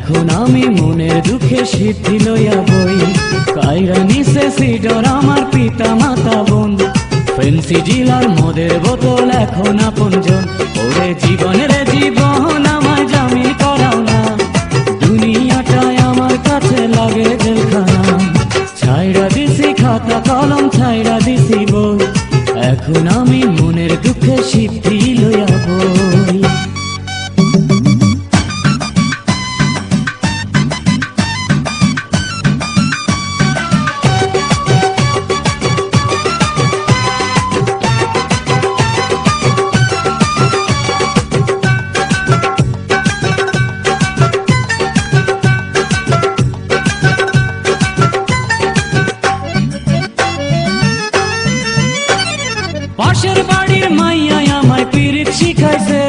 এখন আমি মনের দুঃখে সিদ্ধি লইয়া বই। কাইরা নিছে সিডর আমার পিতা মাতা বোন, ফেন্সি জিলার মদের বোতল এখন আপনজন। ওরে জীবন রে জীবন আমায় জামিন করাও না, দুনিয়াটায় আমার কাছে লাগে জেলখানা। ছাইড়া দিছি খাতা কলম, ছাইড়া দিছি বই, এখন আমি মনের দুঃখে সিদ্ধি লইয়া বই। পাশের বাড়ির মাইয়া আমায় পিরিত শিখাইছে,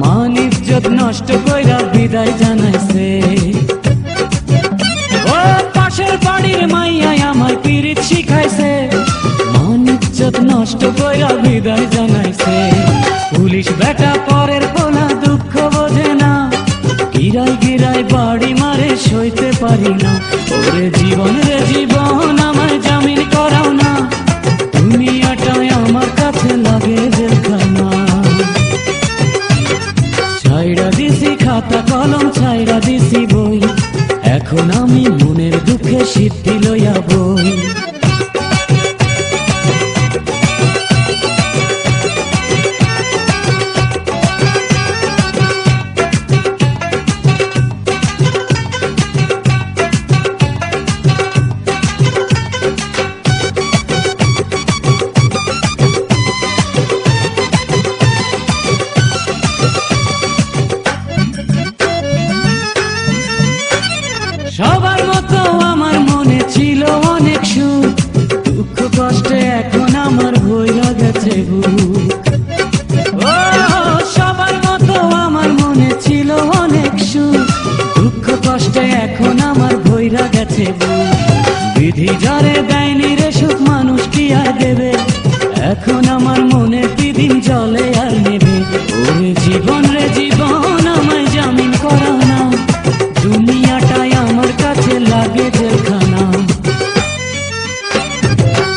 মান ইজ্জত নষ্ট কইরা বিদায় জানাইছে। ও পাশের বাড়ির মাইয়া আমায় পিরিত শিখাইছে, মান ইজ্জত নষ্ট কইরা বিদায় জানাইছে। পুলিশ বেটা পরের পোলা দুঃখ বোঝে না, গিরাই গিরাই বাড়ি মারে সইতে পারি না। ওরে জীবন রে জীবন আমায় জামিন করাও না, দুনিয়াটায় আমার কাছে লাগে জেলখানা। ছাইড়া দিছি খাতা কলম, ছাইড়া দিছি বই, এখন আমি মনের দুঃখে সিদ্ধি লইয়া বই। সবার মতো আমার মনে ছিল অনেক সুখ, দুঃখ কষ্টে এখন আমার ভইরা গেছে বুক। ও সবার মতো আমার মনে ছিল অনেক সুখ, দুঃখ কষ্টে এখন আমার ভইরা গেছে বুক। বিধি যারে দেয়নি রে সুখ মানুষ কি আর দেবে, এখন আমার মনে দিন জলে আর নেবে। ওরে জীবন রে জীবন আমায় জামিন করাও না, দুনিয়াটায় আমার কাছে লাগে জেলখানা।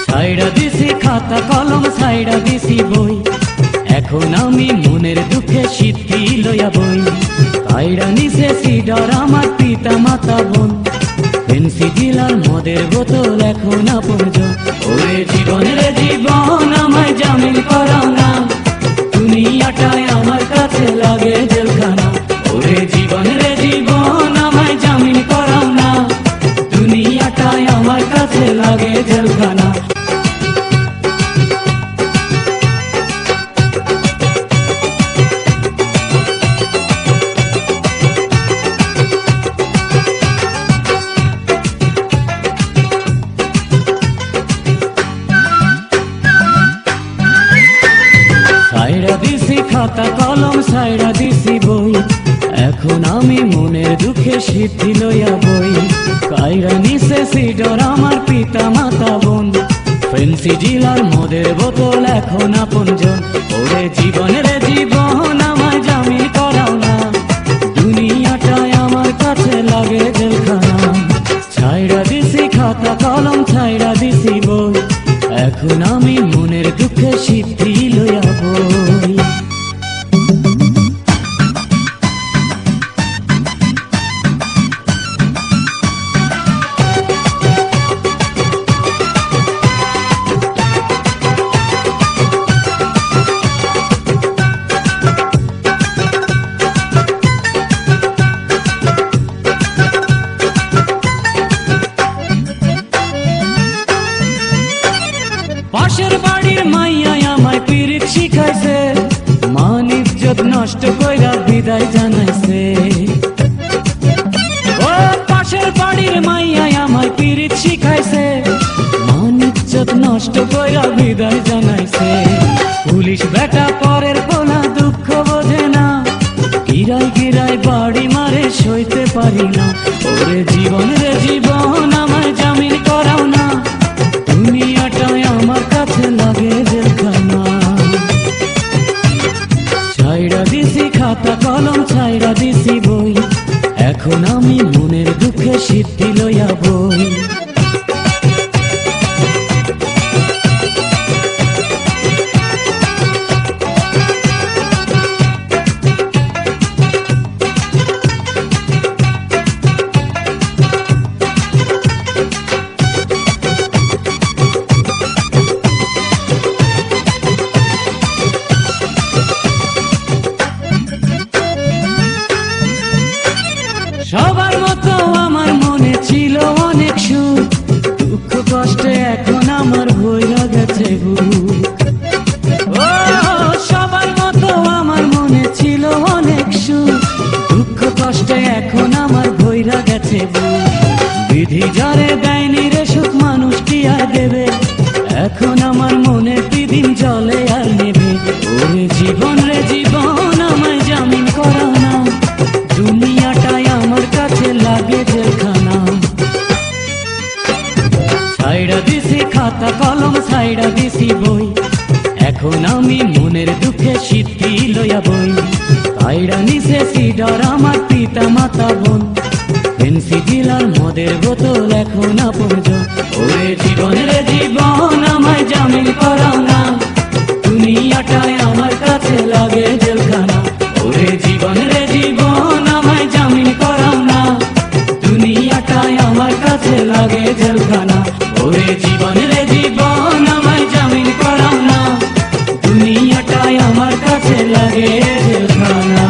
ছাইড়া দিছি খাতা কলম, ছাইড়া দিছি বই, এখন আমি মনের দুঃখে সিদ্ধি লইয়া বই। কাইরা নিছে সিডর আমার পিতা মাতা বোন, ফেন্সি জিলার মদের বোতল এখন আপনজন। ওরে জীবন রে জীবন আমায় জামিন করাও না, দুনিয়াটায় আমার কাছে লাগে জেলখানা। ওরে জীবন রে জীবন আমায় জামিন করাও না, দুনিয়াটায় আমার কাছে লাগে জেলখানা। ছাইড়া দিছি খাতা কলম, ছাইড়া দিছি বই, এখন আমি মনের দুঃখে সিদ্ধি লইয়া বই। কাইরা নিছে সিডর আমার পিতা মাতা বোন, ফেন্সি জিলার মদের বোতল এখন আপনজন। ওরে জীবন রে জীবন আমায় জামিন করাও না, দুনিয়াটায় আমার কাছে লাগে জেলখানা। ছাইড়া দিছি খাতা কলম, ছাইড়া দিছি বই, এখন আমি মনের দুঃখে সিদ্ধি লইয়া বই। পাশের বাড়ির মাইয়া আমায় পিরিত শিখাইছে, মান ইজ্জত নষ্ট কইরা বিদায় জানাইছে। ও পাশের বাড়ির মাইয়া আমায় পিরিত শিখাইছে, মান ইজ্জত নষ্ট কইরা বিদায় জানাইছে। পুলিশ বেটা পরের পোলা দুঃখ বোঝে না, গিরাই গিরাই বাড়ি মারে সইতে পারি না। ওরে জীবন রে জীবন আমায় জামিন করাও না, দুনিয়াটায় আমার কাছে লাগে জেলখানা। ছাইড়া দিছি খাতা কলম, ছাইড়া দিছি বই, এখন আমি মনের দুঃখে সিদ্ধি লইয়া বই। সবার মতো আমার মনে ছিল অনেক সুখ, দুঃখ কষ্টে এখন আমার ভইরা গেছে বুক। ও সবার মতো আমার মনে ছিল অনেক সুখ, দুঃখ কষ্টে এখন আমার ভইরা গেছে বুক। বিধি যারে দেয়নি রে সুখ মানুষ কি আর দেবে, এখন আমার মনে দিন জলে আর নেবে। ওরে জীবন রে জীবন আমায় জামিন করাও না, দুনিয়াটাই আমার কাছে লাগে জেলখানা। সাইডা দিছি খাতা কলম সাইডা দিছি বই, এখন আমি মনের দুঃখে সিদ্ধি লইয়া বই। সাইডা নিছে সিডার আমার পিতা মাতা বোন, ফেন্সি জিলার মদের বোতল এখন আপনজন। ওরে জীবন রে জীবন আমায় জামিন করাও না, দুনিয়াটাই আমার কাছে লাগে জেলখানা। ওরে জীবন রে জীবন আমায় জামিন করাও না, দুনিয়াটাই আমার কাছে লাগে জেলখানা। ওরে জীবন রে জীবন আমায় জামিন করাও না, দুনিয়াটাই আমার কাছে লাগে জেলখানা।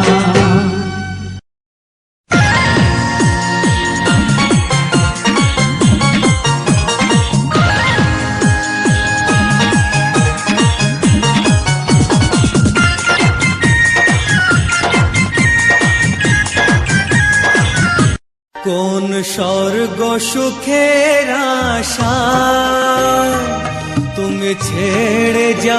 কোন স্বর্গ সুখের আশা তুমি ছেড়ে যা